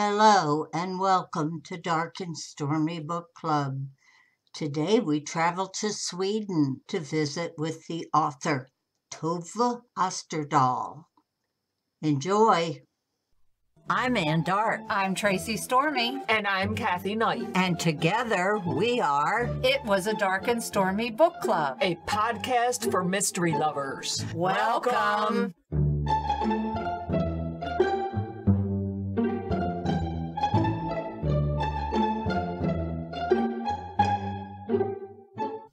Hello and welcome to Dark and Stormy Book Club. Today we travel to Sweden to visit with the author Tove Asterdahl. Enjoy! I'm Ann Dart. I'm Tracy Stormy. And I'm Kathy Knight. And together we are It Was a Dark and Stormy Book Club, a podcast for mystery lovers. Welcome.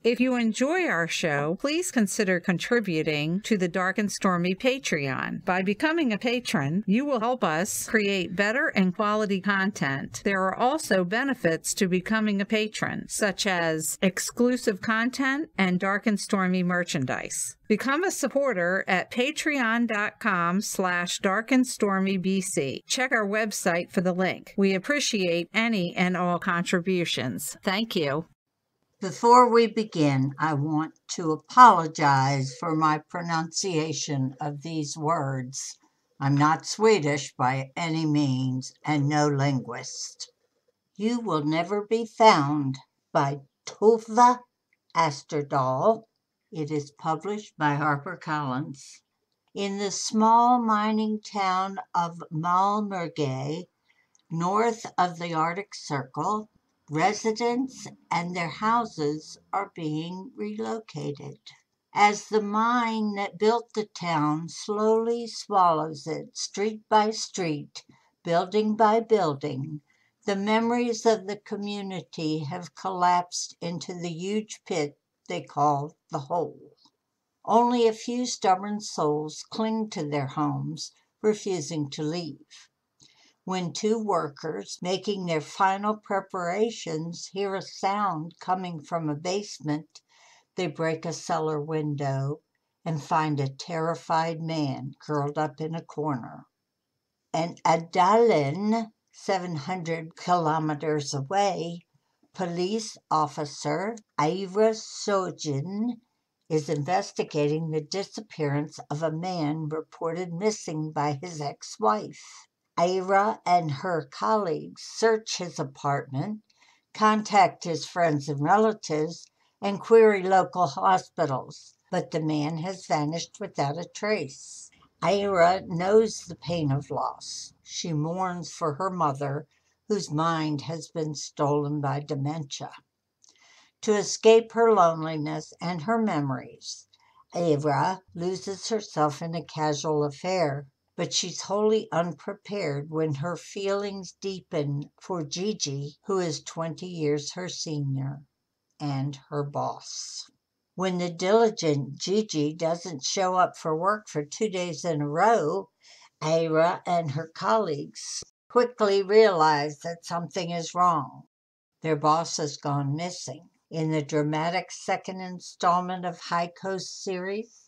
If you enjoy our show, please consider contributing to the Dark and Stormy Patreon. By becoming a patron, you will help us create better and quality content. There are also benefits to becoming a patron, such as exclusive content and Dark and Stormy merchandise. Become a supporter at patreon.com/darkandstormybc. Check our website for the link. We appreciate any and all contributions. Thank you. Before we begin, I want to apologize for my pronunciation of these words. I'm not Swedish by any means and no linguist. You Will Never Be Found by Tove Asterdahl. It is published by Harper. In the small mining town of Malmberget, north of the Arctic Circle, residents and their houses are being relocated. As the mine that built the town slowly swallows it, street by street, building by building, the memories of the community have collapsed into the huge pit they call the hole. Only a few stubborn souls cling to their homes, refusing to leave. When two workers, making their final preparations, hear a sound coming from a basement, they break a cellar window and find a terrified man curled up in a corner. In Ådalen, 700 kilometers away, police officer Eira Sjödin is investigating the disappearance of a man reported missing by his ex-wife. Eira and her colleagues search his apartment, contact his friends and relatives, and query local hospitals, but the man has vanished without a trace. Eira knows the pain of loss. She mourns for her mother, whose mind has been stolen by dementia. To escape her loneliness and her memories, Eira loses herself in a casual affair. But she's wholly unprepared when her feelings deepen for Gigi, who is 20 years her senior, and her boss. When the diligent Gigi doesn't show up for work for 2 days in a row, Eira and her colleagues quickly realize that something is wrong. Their boss has gone missing. In the dramatic second installment of High Coast series,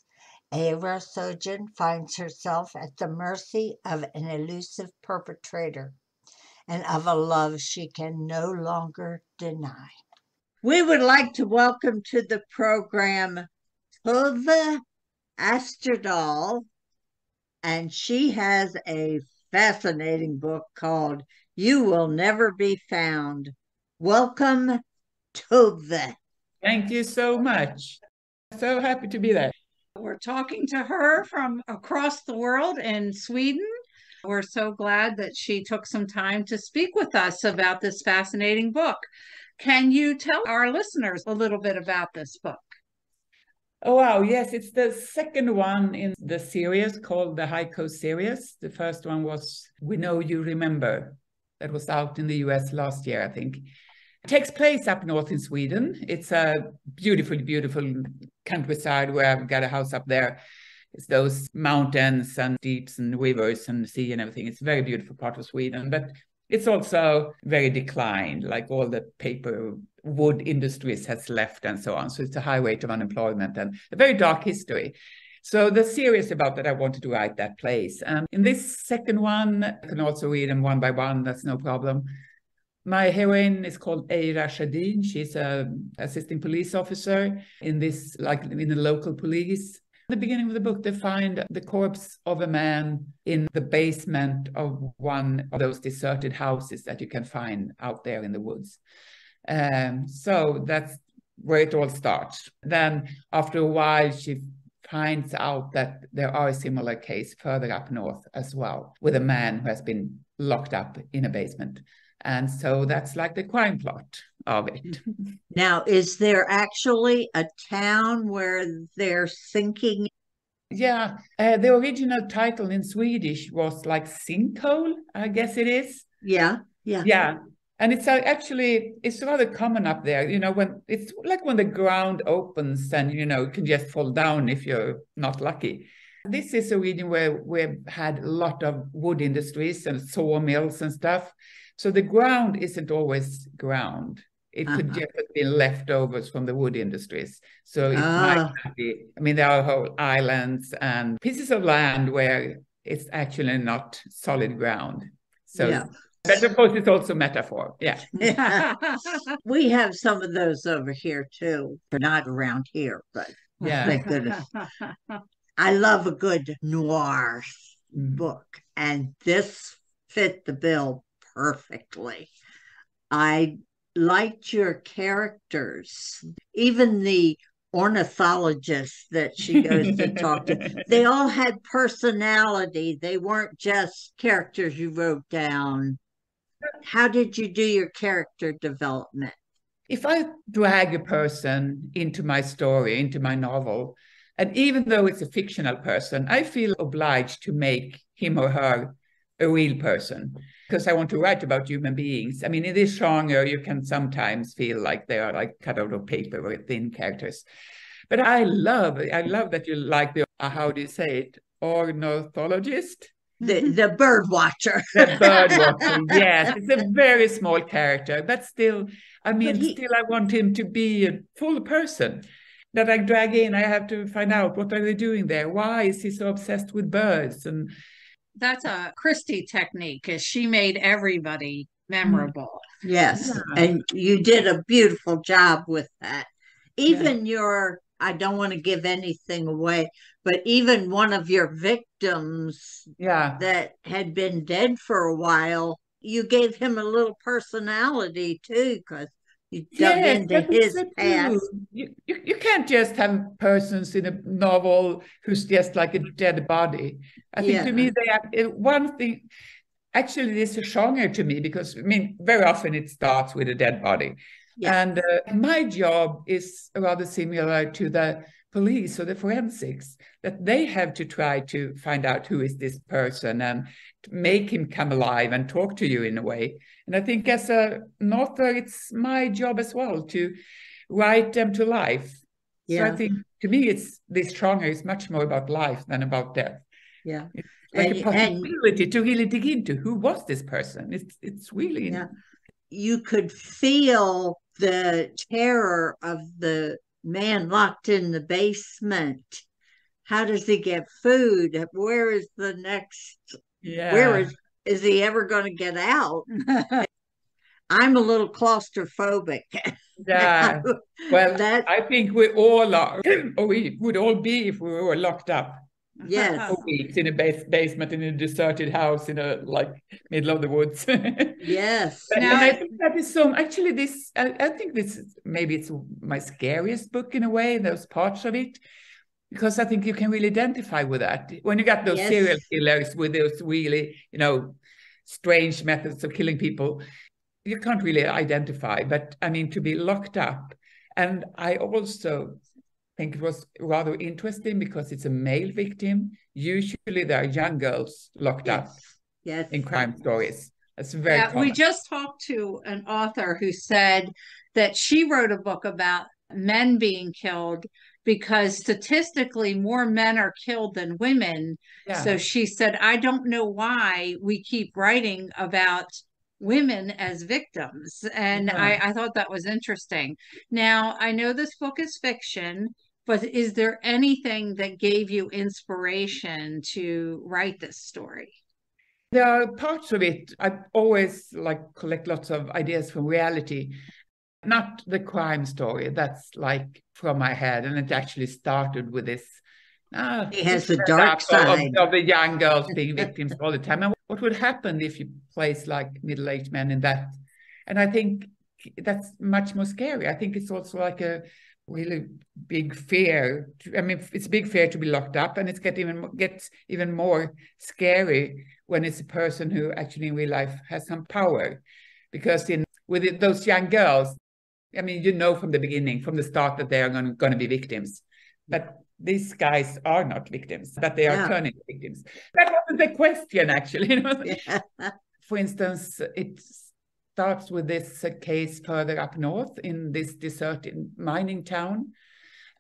Eira Sjödin finds herself at the mercy of an elusive perpetrator and of a love she can no longer deny. We would like to welcome to the program Tove Asterdahl, and she has a fascinating book called You Will Never Be Found. Welcome, Tove. Thank you so much. So happy to be there. We're talking to her from across the world in Sweden. We're so glad that she took some time to speak with us about this fascinating book. Can you tell our listeners a little bit about this book? Oh, wow. Yes, it's the second one in the series called the High Coast series. The first one was We Know You Remember. That was out in the US last year, I think. It takes place up north in Sweden. It's a beautiful, beautiful countryside where I've got a house up there. It's those mountains and deeps and rivers and sea and everything. It's a very beautiful part of Sweden, but it's also very declined, like all the paper wood industries has left and so on. So it's a high rate of unemployment and a very dark history. So the series about that, I wanted to write that place. And in this second one, I can also read them one by one. That's no problem. My heroine is called Eira Sjödin. She's an assistant police officer in the local police, the beginning of the book, they find the corpse of a man in the basement of one of those deserted houses that you can find out there in the woods. So that's where it all starts. Then after a while, she finds out that there are a similar case further up north as well, with a man who has been locked up in a basement. And so that's like the crime plot of it. Now, is there actually a town where they're thinking? Yeah, the original title in Swedish was like Sinkhole, I guess it is. Yeah. Yeah. And it's actually, it's rather common up there, you know, when it's like when the ground opens and, you know, you can just fall down if you're not lucky. This is a region where we've had a lot of wood industries and sawmills and stuff. So the ground isn't always ground. It could just have been leftovers from the wood industries. So it might not be, I mean, there are whole islands and pieces of land where it's actually not solid ground. So yeah. But of course, it's also metaphor. Yeah. We have some of those over here too. They're not around here, but yeah. Thank goodness. I love a good noir book, and this fit the bill perfectly. I liked your characters, even the ornithologist that she goes to talk to. They all had personality. They weren't just characters you wrote down. How did you do your character development? If I drag a person into my story, into my novel, and even though it's a fictional person, I feel obliged to make him or her a real person because I want to write about human beings. I mean, in this genre, you can sometimes feel like they are like cut out of paper or thin characters. But I love that you like the, how do you say it, ornithologist? The bird watcher. The bird watcher, yes. It's a very small character, but still, I mean, still I want him to be a full person that I drag in. I have to find out what are they doing there? Why is he so obsessed with birds? And that's a Christie technique, because she made everybody memorable. Yes, and you did a beautiful job with that. Even your, I don't want to give anything away, but even one of your victims that had been dead for a while, you gave him a little personality too, because you dug into his past. You can't just have persons in a novel who's just like a dead body. I think to me, they have one thing. Actually, this is a genre to me because, I mean, very often it starts with a dead body. Yeah. And my job is rather similar to the police or the forensics, that they have to try to find out who is this person and make him come alive and talk to you in a way. And I think as an author, it's my job as well to write them to life. Yeah. So I think to me, this genre is much more about life than about death. Yeah. It's like a possibility to really dig into who was this person. It's really... Yeah. You could feel the terror of the man locked in the basement. How does he get food? Where is the next? Yeah. Where is he ever going to get out? I'm a little claustrophobic. Yeah. Well, I think we all are, or we would all be if we were locked up. Yes. For weeks in a basement in a deserted house in a middle of the woods. Yes. And I think that is so. Actually, this I think this maybe it's my scariest book in a way. Those parts of it, because I think you can really identify with that when you got those serial killers with those really strange methods of killing people. You can't really identify, but I mean to be locked up, and I also think it was rather interesting because it's a male victim. Usually there are young girls locked up in crime stories. That's very common. We just talked to an author who said that she wrote a book about men being killed because statistically more men are killed than women. Yeah. So she said, I don't know why we keep writing about women as victims. And I thought that was interesting. Now, I know this book is fiction, but is there anything that gave you inspiration to write this story? There are parts of it. I always collect lots of ideas from reality, not the crime story. That's from my head. And it actually started with this He has it's the dark fed up side. of the young girls being victims all the time. And what would happen if you place like middle-aged men in that? And I think that's much more scary. I think it's also like a really big fear. I mean, it's a big fear to be locked up, and it gets even more scary when it's a person who actually in real life has some power. Because with those young girls, I mean, you know from the beginning, from the start, that they are going to be victims. But these guys are not victims, but they are turning victims. That wasn't the question, actually. You know? Yeah. For instance, it starts with this case further up north in this deserted mining town.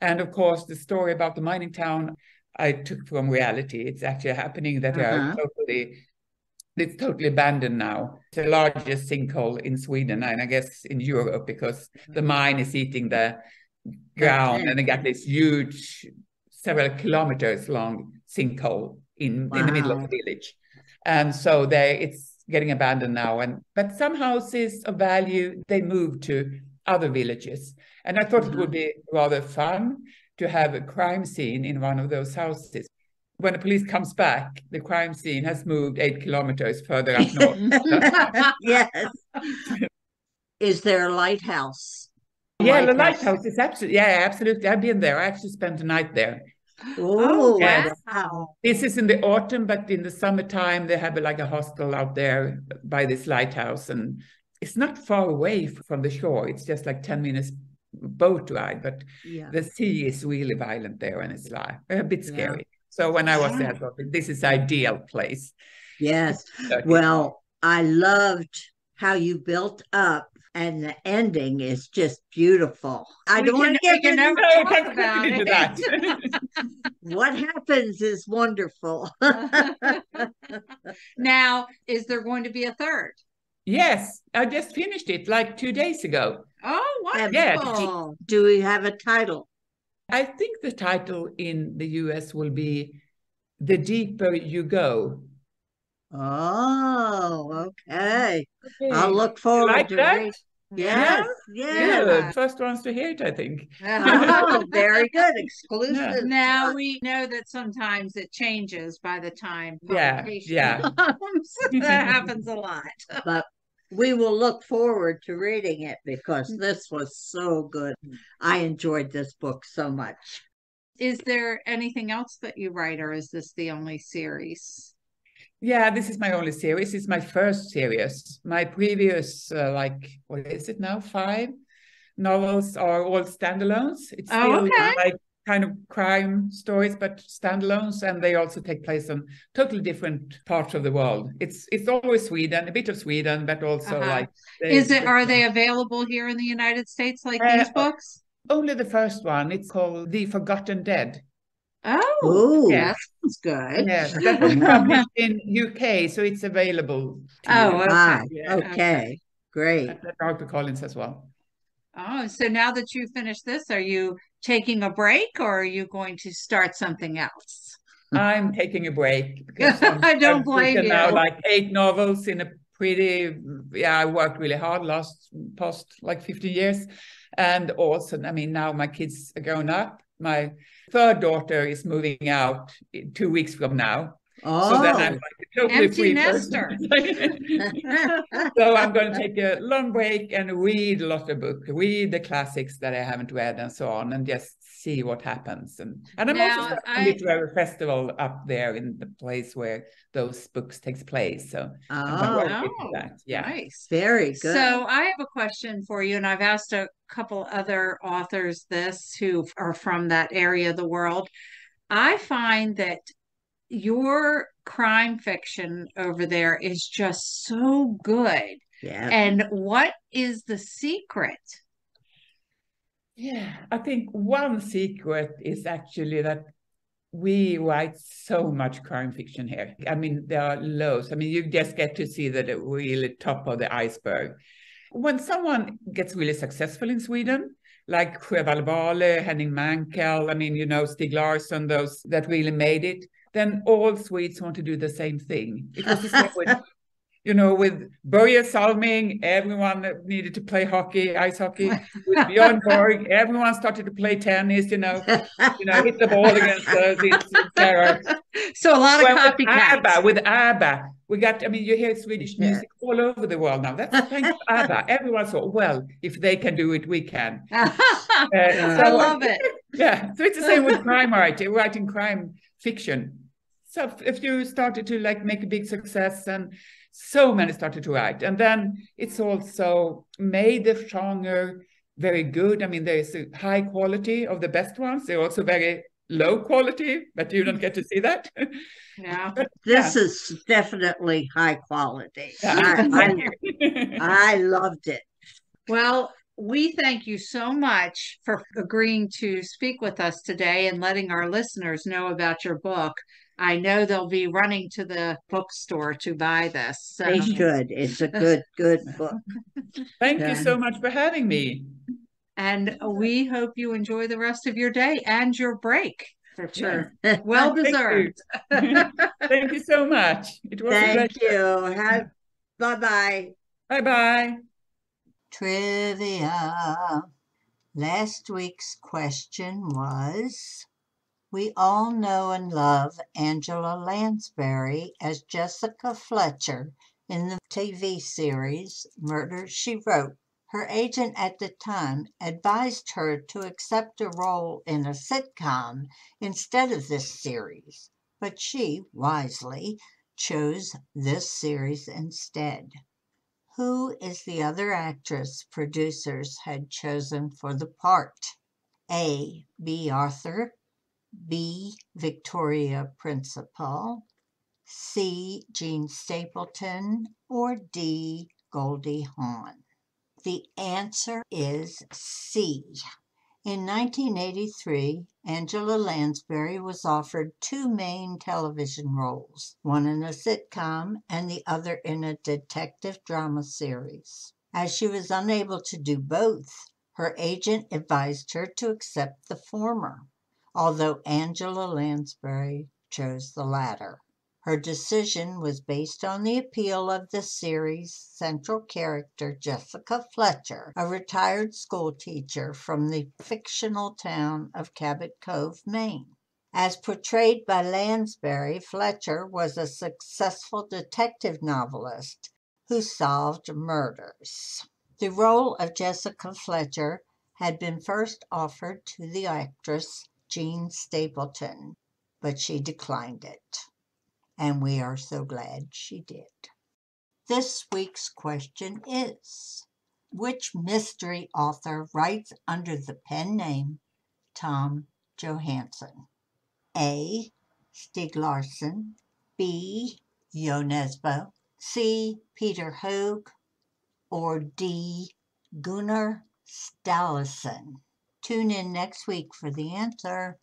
And of course, the story about the mining town I took from reality. It's actually happening that they are it's totally abandoned now. It's the largest sinkhole in Sweden and I guess in Europe, because the mine is eating the ground and they got this huge, several kilometers long sinkhole in the middle of the village. And so it's getting abandoned now. But some houses of value, they moved to other villages. And I thought it would be rather fun to have a crime scene in one of those houses. When the police comes back, the crime scene has moved 8 kilometers further up north. Yes. Is there a lighthouse? Yeah, the lighthouse is absolutely. I've been there. I actually spent a night there. Oh, yes. wow. This is in the autumn, but in the summertime, they have like a hostel out there by this lighthouse. And it's not far away from the shore. It's just like 10 minutes boat ride, but the sea is really violent there and it's like a bit scary. So when I was there, I thought this is ideal place. Yes. Well, I loved how you built up, and the ending is just beautiful. I don't want to get into that. What happens is wonderful. Now, is there going to be a third? Yes, I just finished it like 2 days ago. Oh, wonderful. Yes. Do we have a title? I think the title in the US will be The Deeper You Go. Oh, okay. I'll look forward to that. Yes. Good. First ones to hear it, I think. Oh, very good. Exclusive. Now we know that sometimes it changes by the time publication comes. That happens a lot. But we will look forward to reading it because this was so good. I enjoyed this book so much. Is there anything else that you write, or is this the only series? Yeah, this is my only series. It's my first series. My previous, what is it now? 5 novels are all standalones. It's still like kind of crime stories, but standalones, and they also take place on totally different parts of the world. It's always Sweden, a bit of Sweden, but also like. Are they available here in the United States, like these books? Only the first one. It's called The Forgotten Dead. Oh, that sounds good. Yes, that was published in UK, so it's available to you. Okay, great. At HarperCollins as well. Oh, so now that you finished this, are you taking a break, or are you going to start something else? I'm taking a break because I don't blame you. Now like 8 novels in a I worked really hard past like 15 years. And also, I mean, now my kids are grown up. My 3rd daughter is moving out 2 weeks from now. Oh, so then I'm like a totally empty free nester. So I'm going to take a long break and read a lot of books, read the classics that I haven't read and so on, and just see what happens. And I'm also starting a literary festival up there in the place where those books takes place. So nice, very good. So I have a question for you, and I've asked a couple other authors this who are from that area of the world. I find that your crime fiction over there is just so good. Yeah. And what is the secret? Yeah, I think one secret is actually that we write so much crime fiction here. I mean, there are loads. I mean, you just get to see the really top of the iceberg. When someone gets really successful in Sweden, like Sjöwall Wahlöö, Henning Mankell, I mean, you know, Stig Larsson, those that really made it, then all Swedes want to do the same thing. It was the same with, with Börje Salming, everyone needed to play hockey, ice hockey. With Björn Borg, everyone started to play tennis, hit the ball against the cellar. So a lot of copycats. With ABBA, we got, you hear Swedish music all over the world now. That's thanks to ABBA. Everyone thought, well, if they can do it, we can. I love it. Yeah, so it's the same with crime writing crime fiction. So if you started to make a big success, and so many started to write, and then it's also made the genre very good. There is a high quality of the best ones. They're also very low quality, but you don't get to see that. Yeah, this is definitely high quality. Yeah. I loved it. Well, we thank you so much for agreeing to speak with us today and letting our listeners know about your book. I know they'll be running to the bookstore to buy this. So. They should. It's a good book. Thank you so much for having me. And we hope you enjoy the rest of your day and your break. For sure. Yeah. Well deserved. Thank you so much. It was a pleasure. Thank you. Bye-bye. Bye-bye. Trivia. Last week's question was, we all know and love Angela Lansbury as Jessica Fletcher in the TV series Murder, She Wrote. Her agent at the time advised her to accept a role in a sitcom instead of this series, but she wisely chose this series instead. Who is the other actress producers had chosen for the part? A. B. Arthur, B. Victoria Principal, C. Jean Stapleton, or D. Goldie Hawn? The answer is C. In 1983, Angela Lansbury was offered two main television roles, one in a sitcom and the other in a detective drama series. As she was unable to do both, her agent advised her to accept the former, although Angela Lansbury chose the latter. Her decision was based on the appeal of the series' central character, Jessica Fletcher, a retired schoolteacher from the fictional town of Cabot Cove, Maine. As portrayed by Lansbury, Fletcher was a successful detective novelist who solved murders. The role of Jessica Fletcher had been first offered to the actress Jean Stapleton, but she declined it. And we are so glad she did. This week's question is, which mystery author writes under the pen name Tom Johansson? A. Stieg Larsson, B. Jo Nesbø, C. Peter Hoeg, or D. Gunnar Staalesen? Tune in next week for the answer.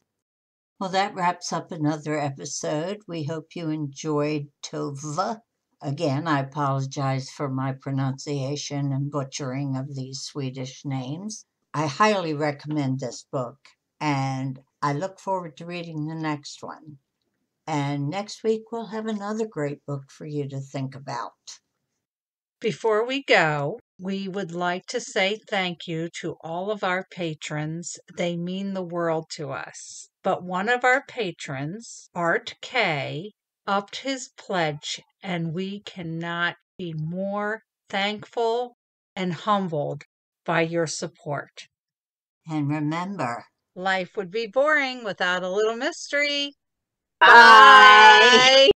Well, that wraps up another episode. We hope you enjoyed Tove. Again, I apologize for my pronunciation and butchering of these Swedish names. I highly recommend this book, and I look forward to reading the next one. And next week, we'll have another great book for you to think about. Before we go, we would like to say thank you to all of our patrons. They mean the world to us. But one of our patrons, Art K., upped his pledge, and we cannot be more thankful and humbled by your support. And remember, Life would be boring without a little mystery. bye!